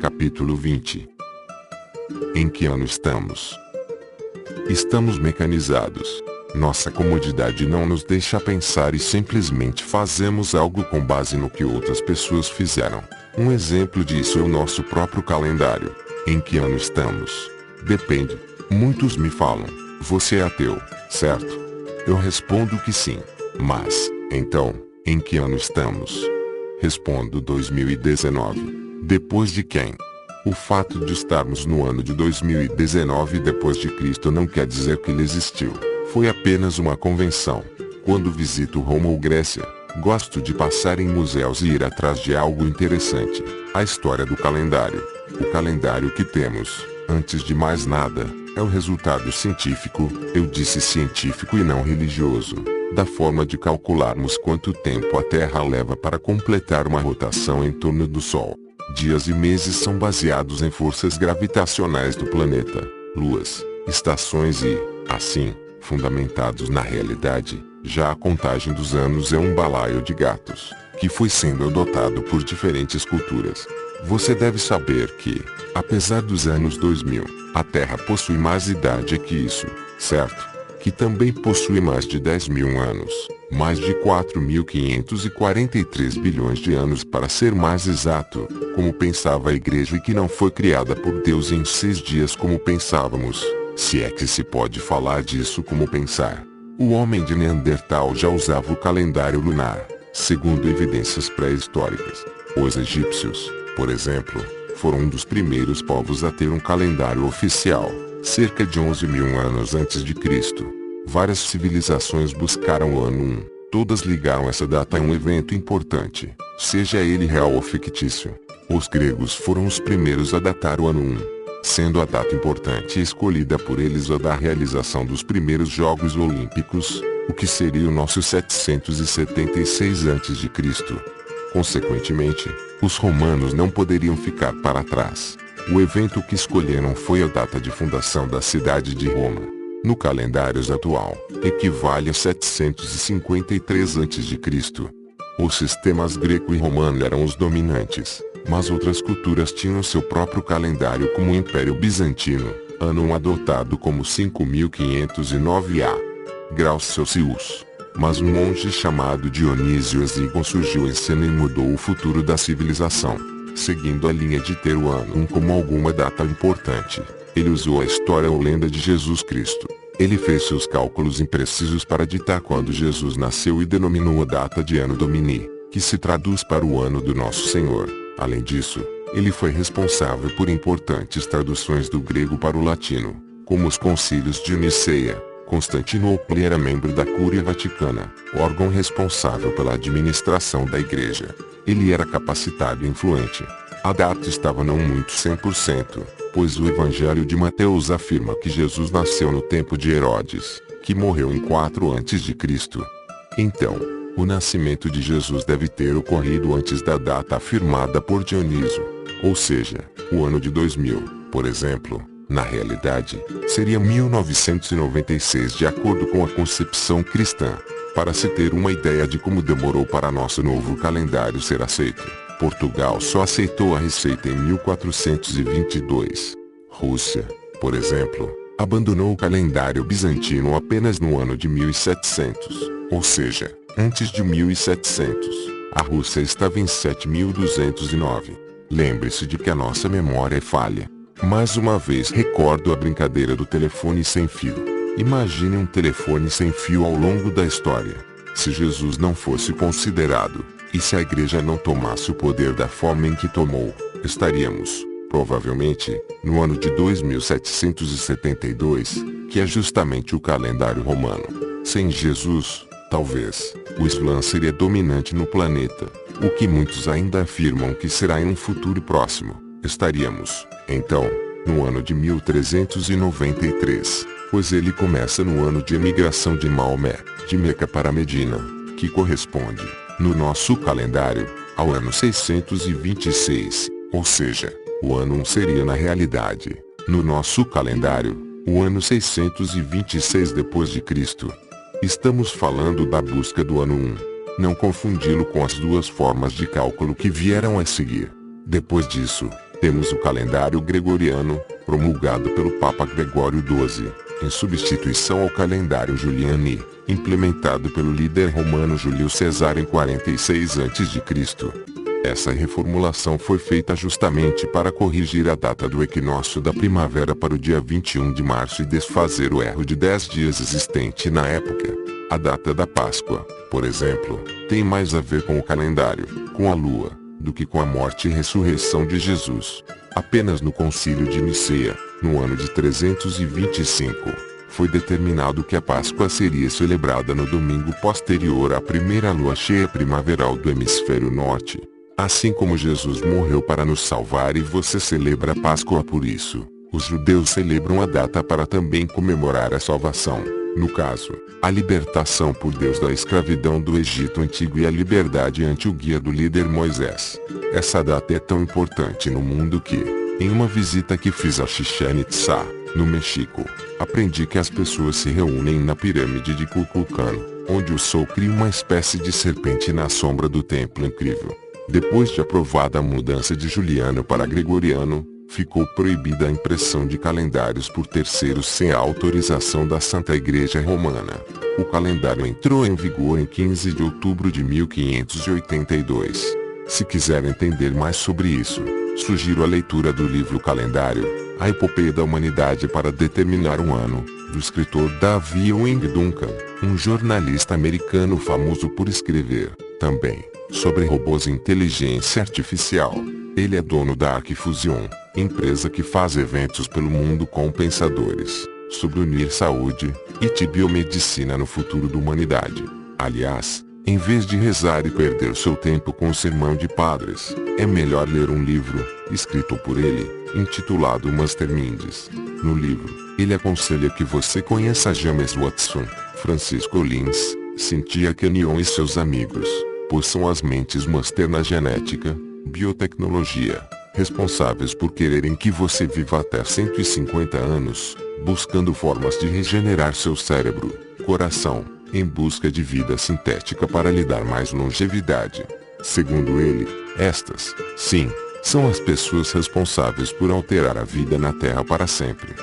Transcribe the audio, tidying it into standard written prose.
Capítulo 20. Em que ano estamos? Estamos mecanizados. Nossa comodidade não nos deixa pensar e simplesmente fazemos algo com base no que outras pessoas fizeram. Um exemplo disso é o nosso próprio calendário. Em que ano estamos? Depende. Muitos me falam, você é ateu, certo? Eu respondo que sim. Mas, então, em que ano estamos? Respondo 2019. Depois de quem? O fato de estarmos no ano de 2019 depois de Cristo não quer dizer que ele existiu. Foi apenas uma convenção. Quando visito Roma ou Grécia, gosto de passar em museus e ir atrás de algo interessante. A história do calendário. O calendário que temos, antes de mais nada, é o resultado científico, eu disse científico e não religioso, da forma de calcularmos quanto tempo a Terra leva para completar uma rotação em torno do Sol. Dias e meses são baseados em forças gravitacionais do planeta, luas, estações e, assim, fundamentados na realidade. Já a contagem dos anos é um balaio de gatos, que foi sendo adotado por diferentes culturas. Você deve saber que, apesar dos anos 2000, a Terra possui mais idade que isso, certo? Que também possui mais de 10.000 anos, mais de 4.543 bilhões de anos para ser mais exato, como pensava a Igreja, e que não foi criada por Deus em 6 dias como pensávamos, se é que se pode falar disso como pensar. O homem de Neandertal já usava o calendário lunar, segundo evidências pré-históricas. Os egípcios, por exemplo, foram um dos primeiros povos a ter um calendário oficial, cerca de 11.000 anos antes de Cristo. Várias civilizações buscaram o ano 1, todas ligaram essa data a um evento importante, seja ele real ou fictício. Os gregos foram os primeiros a datar o ano 1, sendo a data importante escolhida por eles a da realização dos primeiros Jogos Olímpicos, o que seria o nosso 776 a.C. Consequentemente, os romanos não poderiam ficar para trás. O evento que escolheram foi a data de fundação da cidade de Roma. No calendário atual, equivale a 753 a.C. Os sistemas greco e romano eram os dominantes, mas outras culturas tinham seu próprio calendário, como o Império Bizantino, ano 1 adotado como 5.509 graus Celsius. Mas um monge chamado Dionísio Exíguo surgiu em cena e mudou o futuro da civilização. Seguindo a linha de ter o ano 1 como alguma data importante, ele usou a história ou lenda de Jesus Cristo. Ele fez seus cálculos imprecisos para ditar quando Jesus nasceu e denominou a data de Anno Domini, que se traduz para o ano do Nosso Senhor. Além disso, ele foi responsável por importantes traduções do grego para o latino, como os concílios de Niceia. Constantinopla era membro da Cúria Vaticana, órgão responsável pela administração da Igreja. Ele era capacitado e influente. A data estava não muito 100%, pois o Evangelho de Mateus afirma que Jesus nasceu no tempo de Herodes, que morreu em 4 a.C. Então, o nascimento de Jesus deve ter ocorrido antes da data afirmada por Dionísio, ou seja, o ano de 2000, por exemplo. Na realidade, seria 1996 de acordo com a concepção cristã. Para se ter uma ideia de como demorou para nosso novo calendário ser aceito, Portugal só aceitou a receita em 1422. Rússia, por exemplo, abandonou o calendário bizantino apenas no ano de 1700, ou seja, antes de 1700, a Rússia estava em 7209. Lembre-se de que a nossa memória é falha. Mais uma vez recordo a brincadeira do telefone sem fio. Imagine um telefone sem fio ao longo da história. Se Jesus não fosse considerado, e se a Igreja não tomasse o poder da forma em que tomou, estaríamos, provavelmente, no ano de 2772, que é justamente o calendário romano. Sem Jesus, talvez, o Islã seria dominante no planeta, o que muitos ainda afirmam que será em um futuro próximo. Estaríamos, então, no ano de 1393, pois ele começa no ano de emigração de Maomé, de Meca para Medina, que corresponde, no nosso calendário, ao ano 626, ou seja, o ano 1 seria na realidade, no nosso calendário, o ano 626 depois de Cristo. Estamos falando da busca do ano 1, não confundi-lo com as duas formas de cálculo que vieram a seguir. Depois disso, Temos o calendário gregoriano, promulgado pelo Papa Gregório XII, em substituição ao calendário Juliani, implementado pelo líder romano Júlio César em 46 a.C. Essa reformulação foi feita justamente para corrigir a data do equinócio da primavera para o dia 21 de março e desfazer o erro de 10 dias existente na época. A data da Páscoa, por exemplo, tem mais a ver com o calendário, com a lua, do que com a morte e ressurreição de Jesus. Apenas no Concílio de Nicea, no ano de 325, foi determinado que a Páscoa seria celebrada no domingo posterior à primeira lua cheia primaveral do hemisfério norte. Assim como Jesus morreu para nos salvar e você celebra a Páscoa por isso, os judeus celebram a data para também comemorar a salvação. No caso, a libertação por Deus da escravidão do Egito Antigo e a liberdade ante o guia do líder Moisés. Essa data é tão importante no mundo que, em uma visita que fiz a Chichén Itzá, no México, aprendi que as pessoas se reúnem na pirâmide de Kukulcán, onde o sol cria uma espécie de serpente na sombra do templo incrível. Depois de aprovada a mudança de Juliano para Gregoriano, ficou proibida a impressão de calendários por terceiros sem a autorização da Santa Igreja Romana. O calendário entrou em vigor em 15 de outubro de 1582. Se quiser entender mais sobre isso, sugiro a leitura do livro Calendário, A Epopeia da Humanidade para Determinar um Ano, do escritor Davi Wing Duncan, um jornalista americano famoso por escrever, também, sobre robôs e inteligência artificial. Ele é dono da Arquifusion, empresa que faz eventos pelo mundo com pensadores sobre unir saúde e biomedicina no futuro da humanidade. Aliás, em vez de rezar e perder seu tempo com o sermão de padres, é melhor ler um livro, escrito por ele, intitulado Masterminds. No livro, ele aconselha que você conheça James Watson, Francisco Lins, Cynthia Kenyon e seus amigos, pois são as mentes master na genética, biotecnologia, responsáveis por quererem que você viva até 150 anos, buscando formas de regenerar seu cérebro, coração, em busca de vida sintética para lhe dar mais longevidade. Segundo ele, estas, sim, são as pessoas responsáveis por alterar a vida na Terra para sempre.